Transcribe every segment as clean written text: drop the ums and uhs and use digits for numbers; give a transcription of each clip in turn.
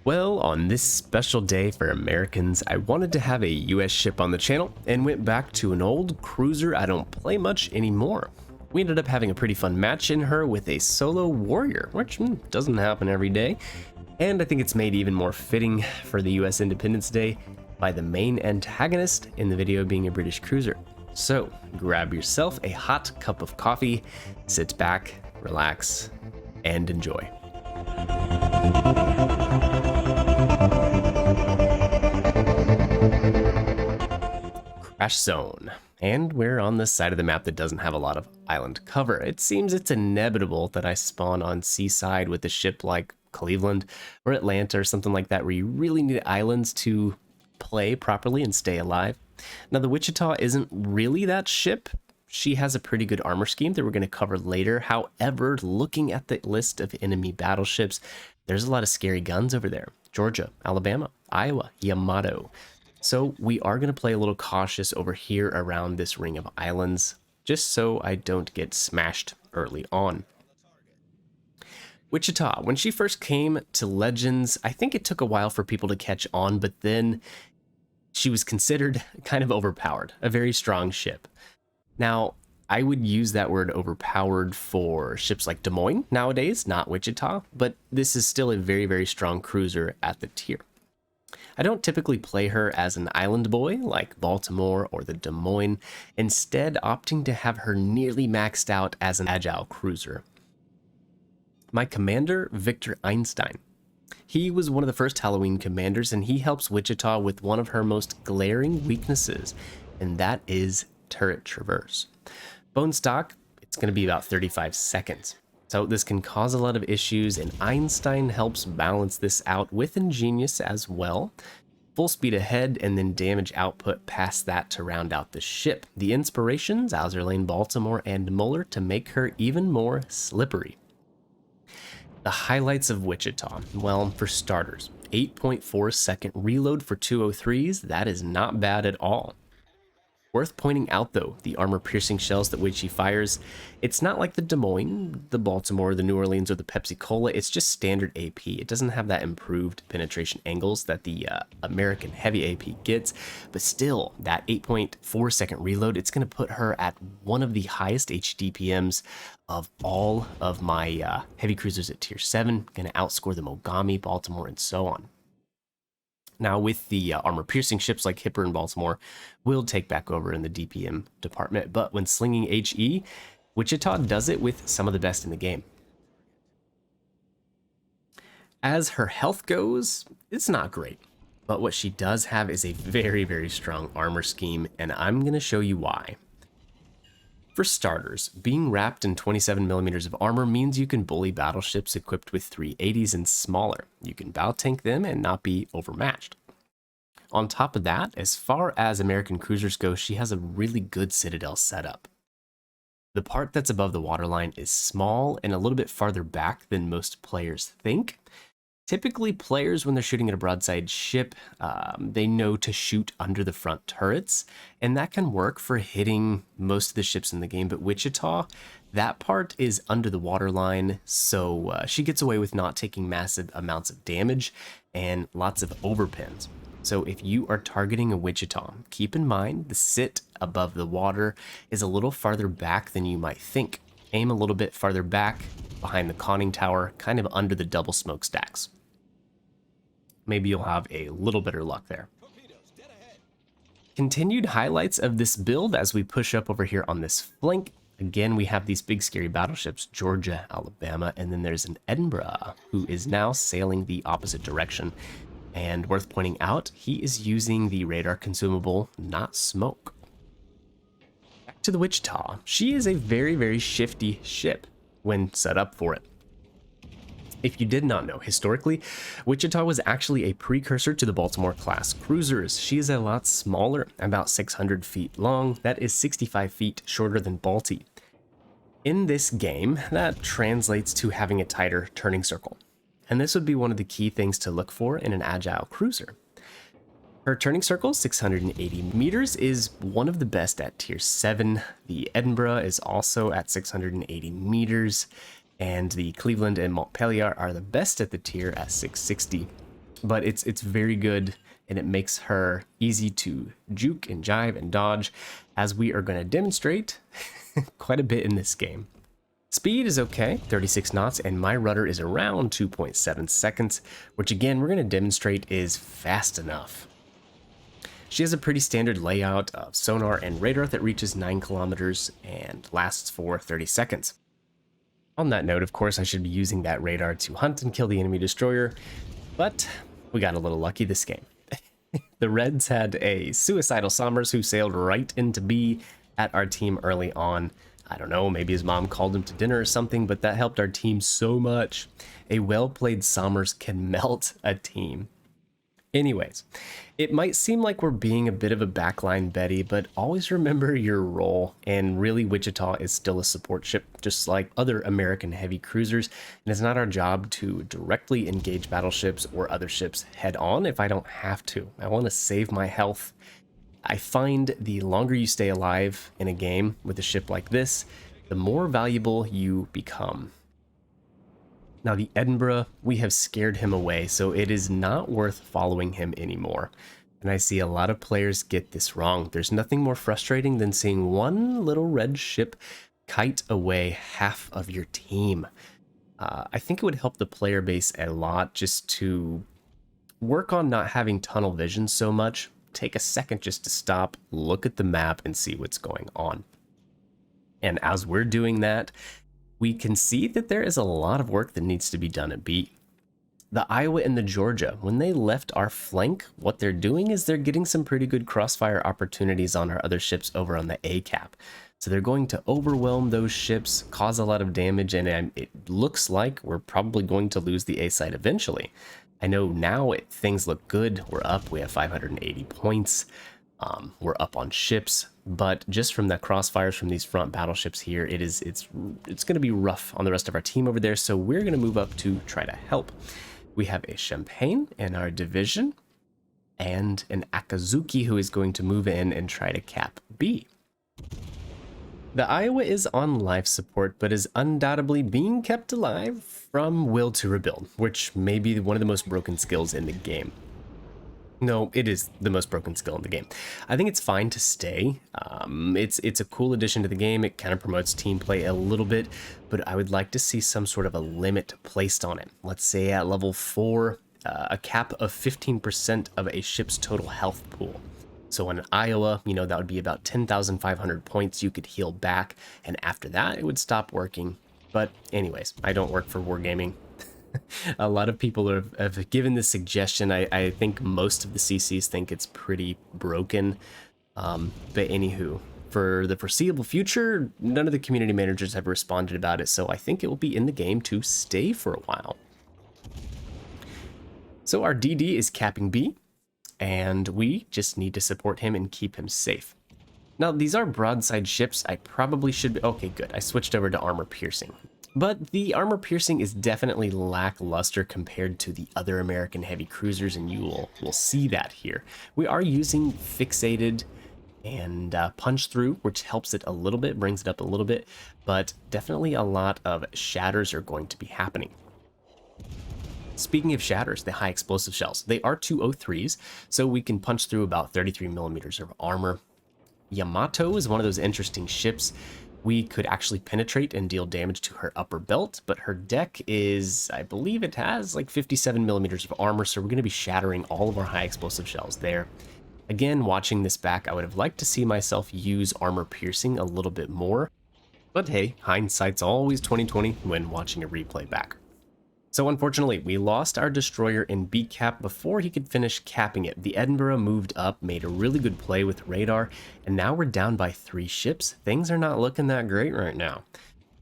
Well, on this special day for Americans, I wanted to have a US ship on the channel and went back to an old cruiser I don't play much anymore. We ended up having a pretty fun match in her with a solo warrior, which doesn't happen every day. And I think it's made even more fitting for the US Independence Day by the main antagonist in the video being a British cruiser. So grab yourself a hot cup of coffee, sit back, relax, and enjoy. Crash zone, and we're on the side of the map that doesn't have a lot of island cover. It seems it's inevitable that I spawn on seaside with a ship like Cleveland or Atlanta or something like that, where you really need islands to play properly and stay alive. Now, the Wichita isn't really that ship. She has a pretty good armor scheme that we're going to cover later. However, looking at the list of enemy battleships, there's a lot of scary guns over there. Georgia, Alabama, Iowa, Yamato. So we are going to play a little cautious over here around this ring of islands, just so I don't get smashed early on. Wichita, when she first came to Legends, I think it took a while for people to catch on, but then she was considered kind of overpowered, a very strong ship. Now, I would use that word overpowered for ships like Des Moines nowadays, not Wichita, but this is still a very, very strong cruiser at the tier. I don't typically play her as an island boy like Baltimore or the Des Moines, instead opting to have her nearly maxed out as an agile cruiser. My commander, Victor Einstein. He was one of the first Halloween commanders, and he helps Wichita with one of her most glaring weaknesses, and that is turret traverse. Bone stock, it's going to be about 35 seconds. So this can cause a lot of issues, and Einstein helps balance this out with Ingenious as well. Full speed ahead and then damage output past that to round out the ship. The inspirations, Lane, Baltimore, and Muller to make her even more slippery. The highlights of Wichita, well, for starters, 8.4 second reload for 203s, that is not bad at all. Worth pointing out though, the armor-piercing shells that which she fires, it's not like the Des Moines, the Baltimore, the New Orleans, or the Pepsi-Cola, it's just standard AP. It doesn't have that improved penetration angles that the American heavy AP gets, but still, that 8.4 second reload, it's going to put her at one of the highest HDPMs of all of my heavy cruisers at tier 7, going to outscore the Mogami, Baltimore, and so on. Now, with the armor-piercing ships like Hipper and Baltimore, we'll take back over in the DPM department, but when slinging HE, Wichita does it with some of the best in the game. As her health goes, it's not great, but what she does have is a very, very strong armor scheme, and I'm going to show you why. For starters, being wrapped in 27mm of armor means you can bully battleships equipped with 380s and smaller. You can bow tank them and not be overmatched. On top of that, as far as American cruisers go, she has a really good citadel setup. The part that's above the waterline is small and a little bit farther back than most players think. Typically, players, when they're shooting at a broadside ship, they know to shoot under the front turrets, and that can work for hitting most of the ships in the game, but Wichita, that part is under the waterline, so she gets away with not taking massive amounts of damage and lots of overpins. So if you are targeting a Wichita, keep in mind the sit above the water is a little farther back than you might think. Aim a little bit farther back, behind the conning tower, kind of under the double smokestacks. Maybe you'll have a little better luck there. Continued highlights of this build as we push up over here on this flank. Again, we have these big scary battleships, Georgia, Alabama, and then there's an Edinburgh who is now sailing the opposite direction. And worth pointing out, he is using the radar consumable, not smoke. Back to the Wichita. She is a very, very shifty ship when set up for it. If you did not know, historically, Wichita was actually a precursor to the Baltimore class cruisers. She is a lot smaller, about 600 feet long. That is 65 feet shorter than Balti. In this game, that translates to having a tighter turning circle. And this would be one of the key things to look for in an agile cruiser. Her turning circle, 680 meters, is one of the best at tier 7. The Edinburgh is also at 680 meters. And the Cleveland and Montpelier are the best at the tier at 660. but it's very good, and it makes her easy to juke and jive and dodge, as we are going to demonstrate quite a bit in this game. Speed is okay, 36 knots, and my rudder is around 2.7 seconds, which again we're going to demonstrate is fast enough. She has a pretty standard layout of sonar and radar that reaches 9 kilometers and lasts for 30 seconds. On that note, of course, I should be using that radar to hunt and kill the enemy destroyer, but we got a little lucky this game. The Reds had a suicidal Somers who sailed right into B at our team early on. I don't know, maybe his mom called him to dinner or something, but that helped our team so much. A well-played Somers can melt a team. Anyways, it might seem like we're being a bit of a backline Betty, but always remember your role, and really Wichita is still a support ship, just like other American heavy cruisers, and it's not our job to directly engage battleships or other ships head on if I don't have to. I want to save my health. I find the longer you stay alive in a game with a ship like this, the more valuable you become. Now the Edinburgh, we have scared him away, so it is not worth following him anymore. And I see a lot of players get this wrong. There's nothing more frustrating than seeing one little red ship kite away half of your team. I think it would help the player base a lot just to work on not having tunnel vision so much. Take a second just to stop, look at the map, and see what's going on. And as we're doing that, we can see that there is a lot of work that needs to be done at B. The Iowa and the Georgia, when they left our flank, what they're doing is they're getting some pretty good crossfire opportunities on our other ships over on the A cap. So they're going to overwhelm those ships, cause a lot of damage, and it looks like we're probably going to lose the A side eventually. I know now things look good. We're up. We have 580 points. We're up on ships, but just from the crossfires from these front battleships here, it's going to be rough on the rest of our team over there. So we're going to move up to try to help. We have a Champagne in our division and an Akazuki who is going to move in and try to cap B. The Iowa is on life support, but is undoubtedly being kept alive from will to rebuild, which may be one of the most broken skills in the game. No, it is the most broken skill in the game. I think it's fine to stay. It's a cool addition to the game. It kind of promotes team play a little bit, but I would like to see some sort of a limit placed on it. Let's say at level 4, a cap of 15% of a ship's total health pool. So in Iowa, that would be about 10,500 points you could heal back, and after that, it would stop working. But anyways, I don't work for Wargaming. A lot of people have given this suggestion. I think most of the CCs think it's pretty broken. But anywho, for the foreseeable future, none of the community managers have responded about it, so I think it will be in the game to stay for a while. So our DD is capping B, and we just need to support him and keep him safe. Now, these are broadside ships. I probably should be... Okay, good. I switched over to armor piercing. But the armor piercing is definitely lackluster compared to the other American heavy cruisers, and you will see that here. We are using Fixated and punch through, which helps it a little bit, brings it up a little bit, but definitely a lot of shatters are going to be happening. Speaking of shatters, the high explosive shells, they are 203s, so we can punch through about 33 millimeters of armor. Yamato is one of those interesting ships. We could actually penetrate and deal damage to her upper belt, but her deck is, I believe it has like 57 millimeters of armor, so we're going to be shattering all of our high explosive shells there. Again, watching this back, I would have liked to see myself use armor piercing a little bit more, but hey, hindsight's always 20/20 when watching a replay back. So unfortunately, we lost our destroyer in B cap before he could finish capping it. The Edinburgh moved up, made a really good play with radar, and now we're down by 3 ships. Things are not looking that great right now.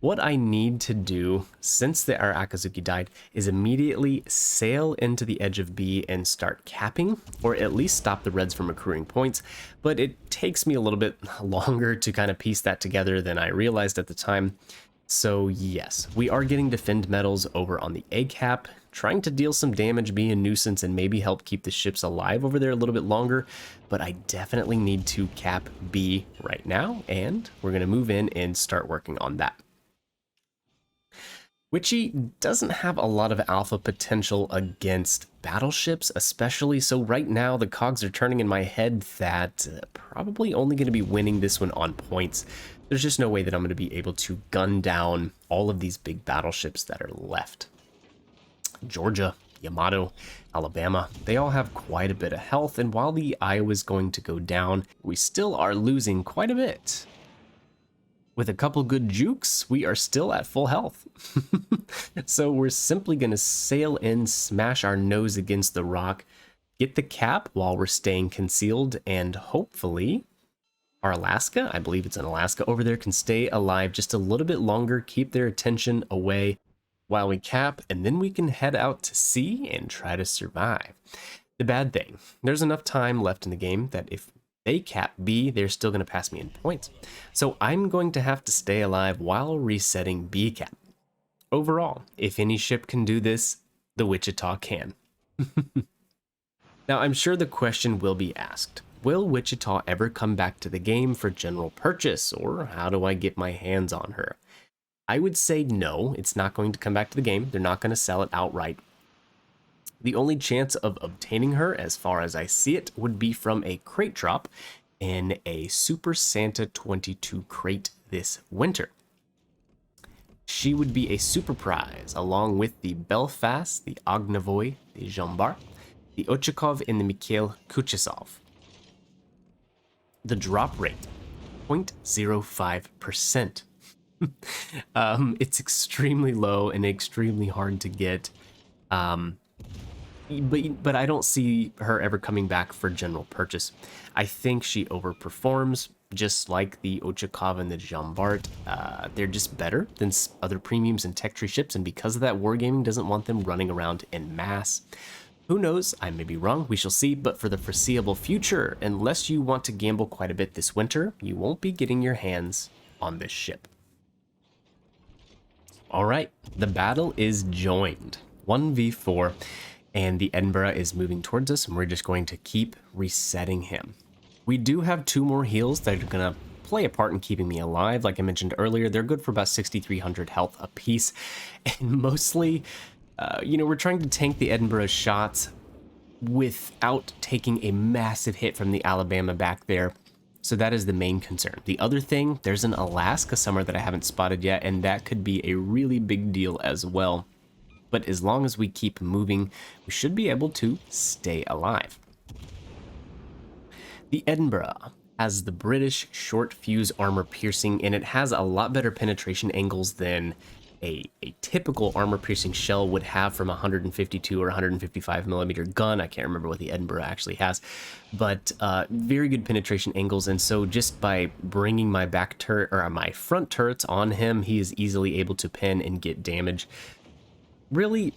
What I need to do, since our Akazuki died, is immediately sail into the edge of B and start capping, or at least stop the Reds from accruing points, but it takes me a little bit longer to kind of piece that together than I realized at the time. So yes, we are getting defend medals over on the A cap, trying to deal some damage, be a nuisance, and maybe help keep the ships alive over there a little bit longer, but I definitely need to cap B right now, and we're going to move in and start working on that. Witchy doesn't have a lot of alpha potential against battleships, especially, so right now the cogs are turning in my head that probably only going to be winning this one on points. There's just no way that I'm going to be able to gun down all of these big battleships that are left. Georgia, Yamato, Alabama, they all have quite a bit of health, and while the Iowa's going to go down, we still are losing quite a bit. With a couple good jukes, we are still at full health. So we're simply going to sail in, smash our nose against the rock, get the cap while we're staying concealed, and hopefully our Alaska, I believe it's in Alaska over there, can stay alive just a little bit longer, keep their attention away while we cap, and then we can head out to sea and try to survive. The bad thing, there's enough time left in the game that if they cap B, they're still going to pass me in points. So I'm going to have to stay alive while resetting B cap. Overall, if any ship can do this, the Wichita can. Now, I'm sure the question will be asked, will Wichita ever come back to the game for general purchase, or how do I get my hands on her? I would say no, it's not going to come back to the game. They're not going to sell it outright. The only chance of obtaining her, as far as I see it, would be from a crate drop in a Super Santa 22 crate this winter. She would be a super prize, along with the Belfast, the Ognavoy, the Jean Bart, the Ochakov, and the Mikhail Kuchesov. The drop rate, 0.05%. It's extremely low and extremely hard to get. But I don't see her ever coming back for general purchase. I think she overperforms, just like the Ochakov and the Jean Bart. They're just better than other premiums and tech tree ships, and because of that, Wargaming doesn't want them running around en masse. Who knows? I may be wrong. We shall see. But for the foreseeable future, unless you want to gamble quite a bit this winter, you won't be getting your hands on this ship. All right, the battle is joined. 1v4. And the Edinburgh is moving towards us, and we're just going to keep resetting him. We do have 2 more heals that are going to play a part in keeping me alive. Like I mentioned earlier, they're good for about 6,300 health apiece. And mostly, we're trying to tank the Edinburgh shots without taking a massive hit from the Alabama back there. So that is the main concern. The other thing, there's an Alaska somewhere that I haven't spotted yet, and that could be a really big deal as well. But as long as we keep moving, we should be able to stay alive. The Edinburgh has the British short fuse armor piercing, and it has a lot better penetration angles than a typical armor piercing shell would have from a 152 or 155 millimeter gun. I can't remember what the Edinburgh actually has, but very good penetration angles. And so just by bringing my back turret or my front turrets on him, he is easily able to pin and get damage. Really,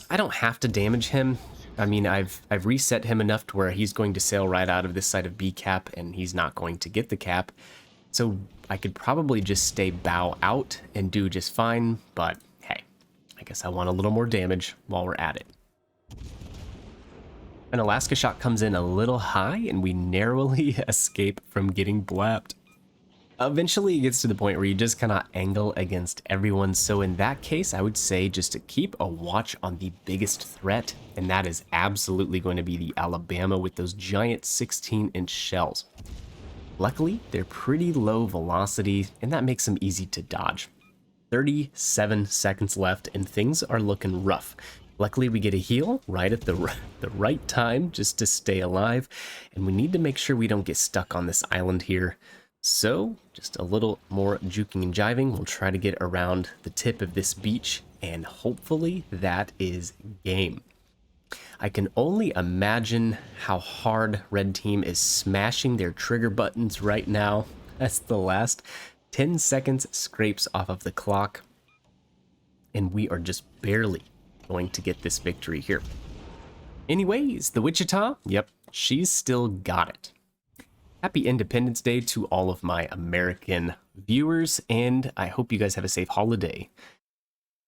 I don't have to damage him. I mean, I've reset him enough to where he's going to sail right out of this side of B cap, and he's not going to get the cap. So I could probably just stay bow out and do just fine, but hey, I guess I want a little more damage while we're at it. An Alaska shot comes in a little high, and we narrowly escape from getting blapped. Eventually it gets to the point where you just cannot angle against everyone, so in that case I would say just to keep a watch on the biggest threat, and that is absolutely going to be the Alabama with those giant 16-inch shells. Luckily, they're pretty low velocity, and that makes them easy to dodge. 37 seconds left, and things are looking rough. Luckily, we get a heal right at the right time just to stay alive, and we need to make sure we don't get stuck on this island here. So, just a little more juking and jiving. We'll try to get around the tip of this beach, and hopefully that is game. I can only imagine how hard Red Team is smashing their trigger buttons right now. That's the last 10 seconds scrapes off of the clock, and we are just barely going to get this victory here. Anyways, the Wichita, yep, she's still got it. Happy Independence Day to all of my American viewers, and I hope you guys have a safe holiday.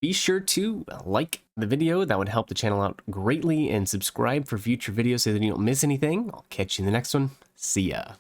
Be sure to like the video, that would help the channel out greatly, and subscribe for future videos so that you don't miss anything. I'll catch you in the next one. See ya.